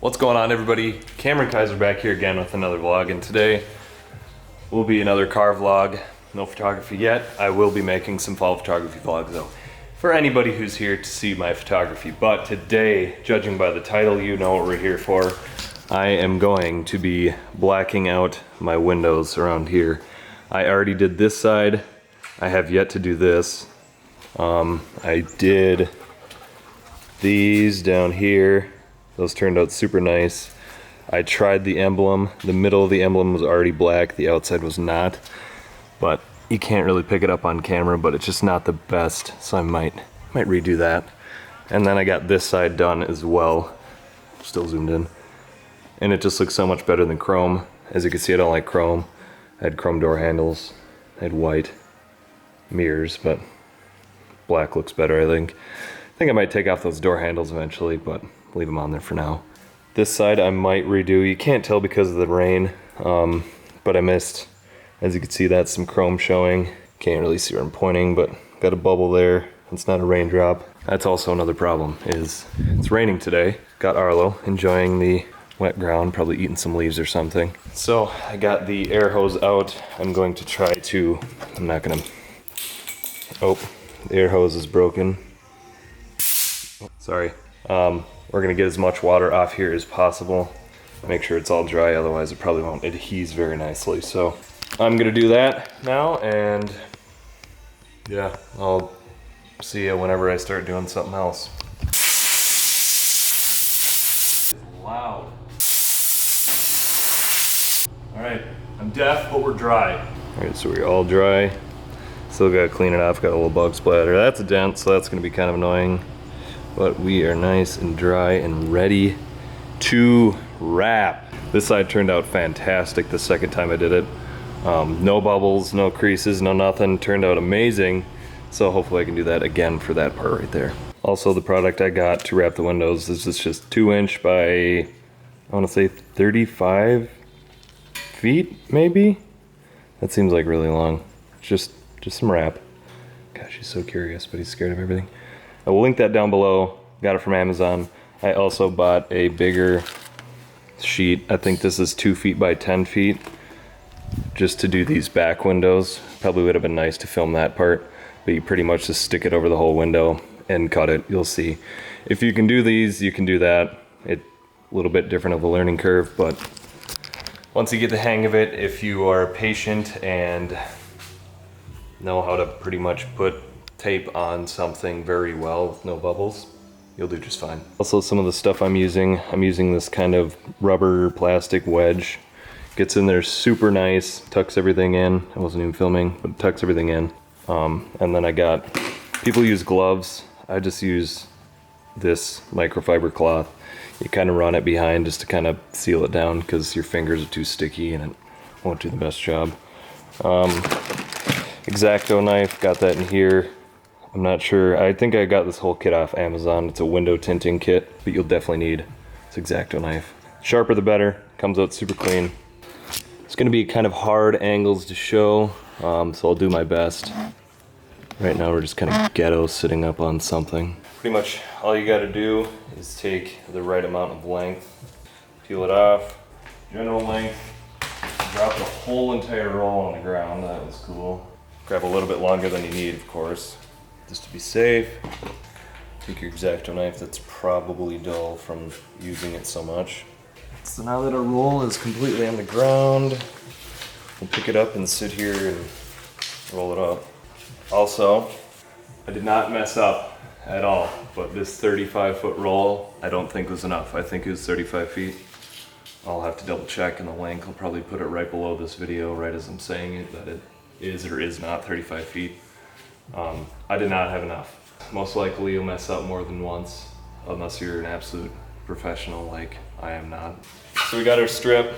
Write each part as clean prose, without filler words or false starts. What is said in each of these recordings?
What's going on, everybody? Cameron Kaiser back here again with another vlog, and today will be another car vlog. No photography yet. I will be making some fall photography vlogs though, for anybody who's here to see my photography. But today, judging by the title, you know what we're here for. I am going to be blacking out my windows around here. I already did this side. I have yet to do this. I did these down here. Those turned out super nice. I tried the emblem. The middle of the emblem was already black, the outside was not. But you can't really pick it up on camera, but it's just not the best, so I might redo that. And then I got this side done as well. Still zoomed in. And it just looks so much better than chrome. As you can see, I don't like chrome. I had chrome door handles. I had white mirrors, but black looks better, I think. I think I might take off those door handles eventually, but leave them on there for now. This side I might redo. You can't tell because of the rain, but I missed, as you can see, that's some chrome showing. Can't really see where I'm pointing, but got a bubble there. It's not a raindrop. That's also another problem, is it's raining today. Got Arlo enjoying the wet ground, probably eating some leaves or something. So I got the air hose out. I'm going to try to, oh, the air hose is broken. Sorry. We're gonna get as much water off here as possible. Make sure it's all dry, otherwise it probably won't adhere very nicely. So I'm gonna do that now, and yeah, I'll see you whenever I start doing something else. It's loud. All right, I'm deaf, but we're dry. All right, so we're all dry. Still gotta clean it off, got a little bug splatter. That's a dent, so that's gonna be kind of annoying. But we are nice and dry and ready to wrap. This side turned out fantastic the second time I did it. No bubbles, no creases, no nothing. Turned out amazing. So hopefully I can do that again for that part right there. Also, the product I got to wrap the windows, this is just 2" by, I wanna say 35 feet, maybe? That seems like really long. Just some wrap. Gosh, he's so curious, but he's scared of everything. I will link that down below. Got it from Amazon. I also bought a bigger sheet. I think this is 2 feet by 10 feet, just to do these back windows. Probably would have been nice to film that part, but you pretty much just stick it over the whole window and cut it. You'll see. If you can do these, you can do that. It's a little bit different of a learning curve, but once you get the hang of it, if you are patient and know how to pretty much put tape on something very well with no bubbles, you'll do just fine. Also, some of the stuff I'm using this kind of rubber plastic wedge. Gets in there super nice, tucks everything in. I wasn't even filming, but tucks everything in. And then I got, people use gloves. I just use this microfiber cloth. You kind of run it behind just to kind of seal it down, because your fingers are too sticky and it won't do the best job. X-Acto knife, got that in here. I'm not sure, I think I got this whole kit off Amazon. It's a window tinting kit, but you'll definitely need this X-Acto knife. Sharper the better, comes out super clean. It's gonna be kind of hard angles to show, so I'll do my best. Right now we're just kind of ghetto sitting up on something. Pretty much all you gotta do is take the right amount of length, peel it off, general length, drop the whole entire roll on the ground. That was cool. Grab a little bit longer than you need, of course. Just to be safe, take your X-Acto knife that's probably dull from using it so much. So now that our roll is completely on the ground, we'll pick it up and sit here and roll it up. Also, I did not mess up at all, but this 35-foot roll I don't think was enough. I think it was 35 feet. I'll have to double check in the link. I'll probably put it right below this video, right as I'm saying it, that it is or is not 35 feet. I did not have enough. Most likely you'll mess up more than once, unless you're an absolute professional like I am not. So we got our strip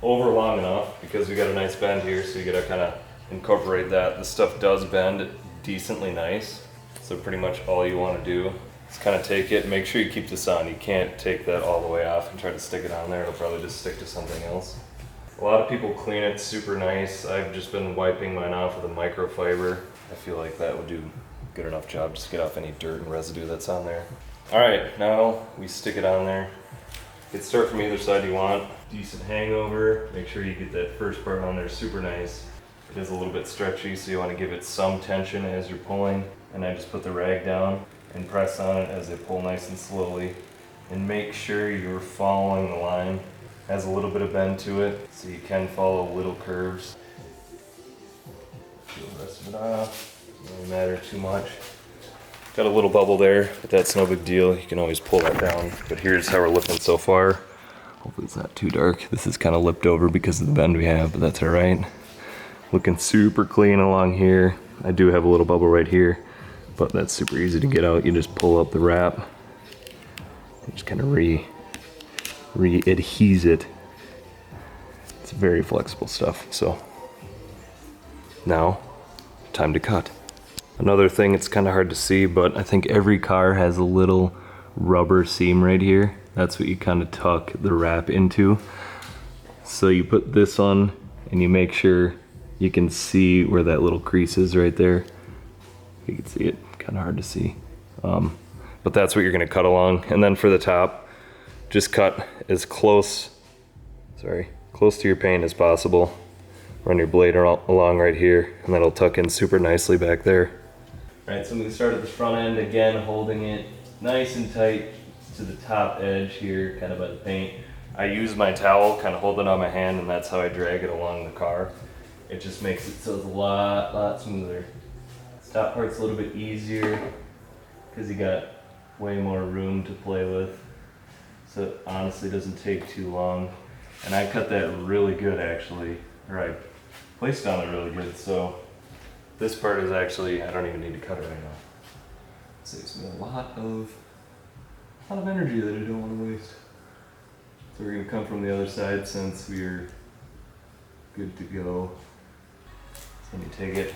over long enough, because we got a nice bend here, so you gotta kind of incorporate that. This stuff does bend decently nice, so pretty much all you want to do is kind of take it, make sure you keep this on. You can't take that all the way off and try to stick it on there. It'll probably just stick to something else. A lot of people clean it super nice. I've just been wiping mine off with a microfiber. I feel like that would do a good enough job just to get off any dirt and residue that's on there. All right, now we stick it on there. You can start from either side you want. Decent hangover. Make sure you get that first part on there super nice. It is a little bit stretchy, so you want to give it some tension as you're pulling. And I just put the rag down and press on it as I pull nice and slowly. And make sure you're following the line. It has a little bit of bend to it, so you can follow little curves. Peel the rest of it off. Doesn't really matter too much. Got a little bubble there, but that's no big deal. You can always pull that down. But here's how we're looking so far. Hopefully it's not too dark. This is kind of lipped over because of the bend we have, but that's all right. Looking super clean along here. I do have a little bubble right here, but that's super easy to get out. You just pull up the wrap and just kind of re-adhese it. It's very flexible stuff. So now, time to cut. Another thing, it's kind of hard to see, but I think every car has a little rubber seam right here. That's what you kind of tuck the wrap into. So you put this on and you make sure you can see where that little crease is right there. You can see it, kind of hard to see. But that's what you're gonna cut along. And then for the top, just cut as close to your paint as possible. Run your blade along right here, and that'll tuck in super nicely back there. All right, so I'm gonna start at the front end again, holding it nice and tight to the top edge here, kind of by the paint. I use my towel, kind of hold it on my hand, and that's how I drag it along the car. It just makes it so it's a lot smoother. This top part's a little bit easier because you got way more room to play with. So it honestly doesn't take too long. And I cut that really good actually, or I placed it on it really good. So this part is actually, I don't even need to cut it right now. It saves me a lot of energy that I don't want to waste. So we're gonna come from the other side since we're good to go. So you take it,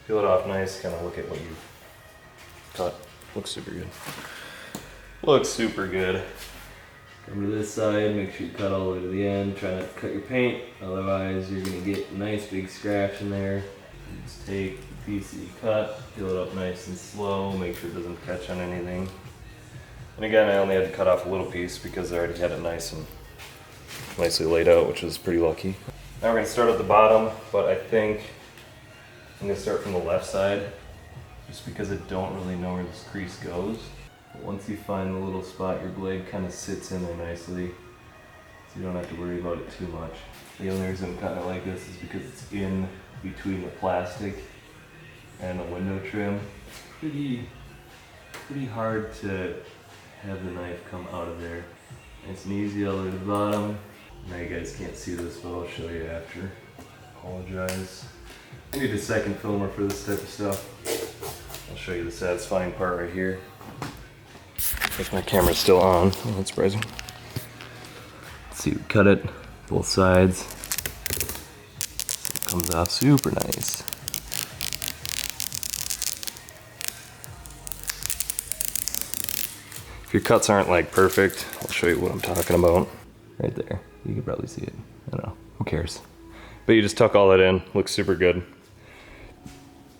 peel it off nice, kind of look at what you cut. Looks super good. Looks super good. Come to this side, make sure you cut all the way to the end. Try not to cut your paint, otherwise you're gonna get a nice big scratch in there. You just take the piece that you cut, peel it up nice and slow, make sure it doesn't catch on anything. And again, I only had to cut off a little piece because I already had it nice and nicely laid out, which was pretty lucky. Now we're gonna start at the bottom, but I think I'm gonna start from the left side, just because I don't really know where this crease goes. But once you find the little spot, your blade kind of sits in there nicely, so you don't have to worry about it too much. The only reason I'm cutting it like this is because it's in between the plastic and the window trim. It's pretty hard to have the knife come out of there. Nice and easy all the way to the bottom. Now you guys can't see this, but I'll show you after. Apologize. I need a second filmer for this type of stuff. I'll show you the satisfying part right here. If my camera's still on, oh, that's surprising. Let's see, we cut it, both sides. It comes off super nice. If your cuts aren't like perfect, I'll show you what I'm talking about. Right there, you can probably see it. I don't know, who cares? But you just tuck all that in, looks super good.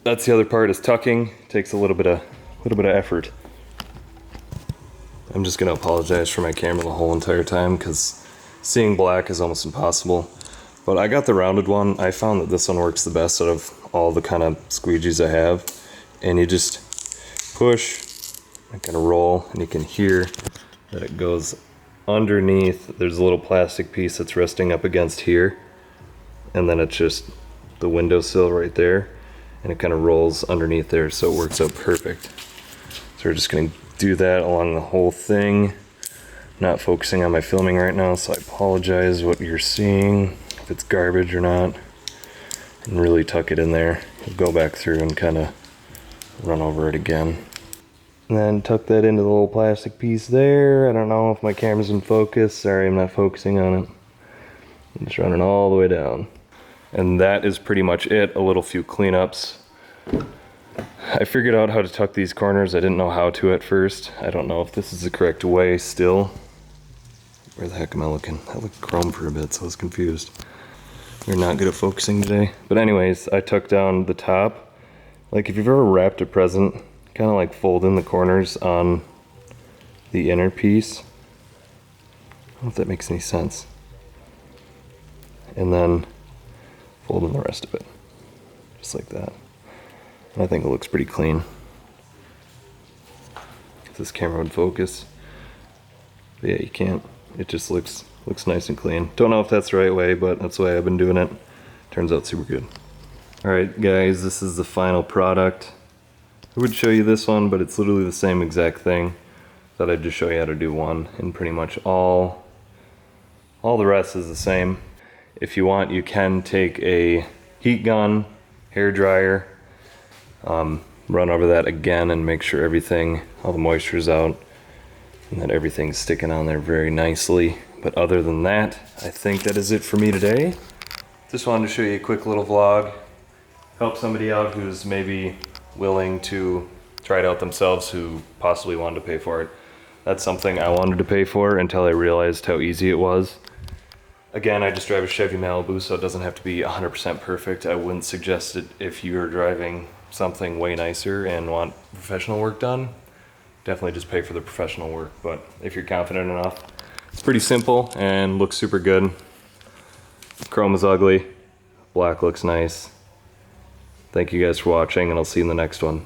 That's the other part, is tucking. Takes a little bit of effort. I'm just gonna apologize for my camera the whole entire time because seeing black is almost impossible. But I got the rounded one. I found that this one works the best out of all the kind of squeegees I have. And you just push, and kind of roll, and you can hear that it goes underneath. There's a little plastic piece that's resting up against here. And then it's just the windowsill right there. And it kind of rolls underneath there, so it works out perfect. So we're just gonna do that along the whole thing. Not focusing on my filming right now, so I apologize what you're seeing, if it's garbage or not. And really tuck it in there. Go back through and kind of run over it again. And then tuck that into the little plastic piece there. I don't know if my camera's in focus. Sorry, I'm not focusing on it. I'm just running all the way down. And that is pretty much it. A little few cleanups. I figured out how to tuck these corners. I didn't know how to at first. I don't know if this is the correct way still. Where the heck am I looking? I looked chrome for a bit, so I was confused. We're not good at focusing today. But anyways, I tucked down the top. Like if you've ever wrapped a present, kind of like fold in the corners on the inner piece. I don't know if that makes any sense. And then fold in the rest of it, just like that. And I think it looks pretty clean. If this camera would focus. But yeah, you can't. It just looks nice and clean. Don't know if that's the right way, but that's the way I've been doing it. Turns out super good. Alright guys, this is the final product. I would show you this one, but it's literally the same exact thing. Thought I'd just show you how to do one, and pretty much all the rest is the same. If you want, you can take a heat gun, hair dryer, run over that again and make sure everything, all the moisture is out, and that everything's sticking on there very nicely. But other than that, I think that is it for me today. Just wanted to show you a quick little vlog. Help somebody out who's maybe willing to try it out themselves, who possibly wanted to pay for it. That's something I wanted to pay for until I realized how easy it was. Again, I just drive a Chevy Malibu, so it doesn't have to be 100% perfect. I wouldn't suggest it if you're driving something way nicer and want professional work done. Definitely just pay for the professional work, but if you're confident enough, it's pretty simple and looks super good. Chrome is ugly, black looks nice. Thank you guys for watching, and I'll see you in the next one.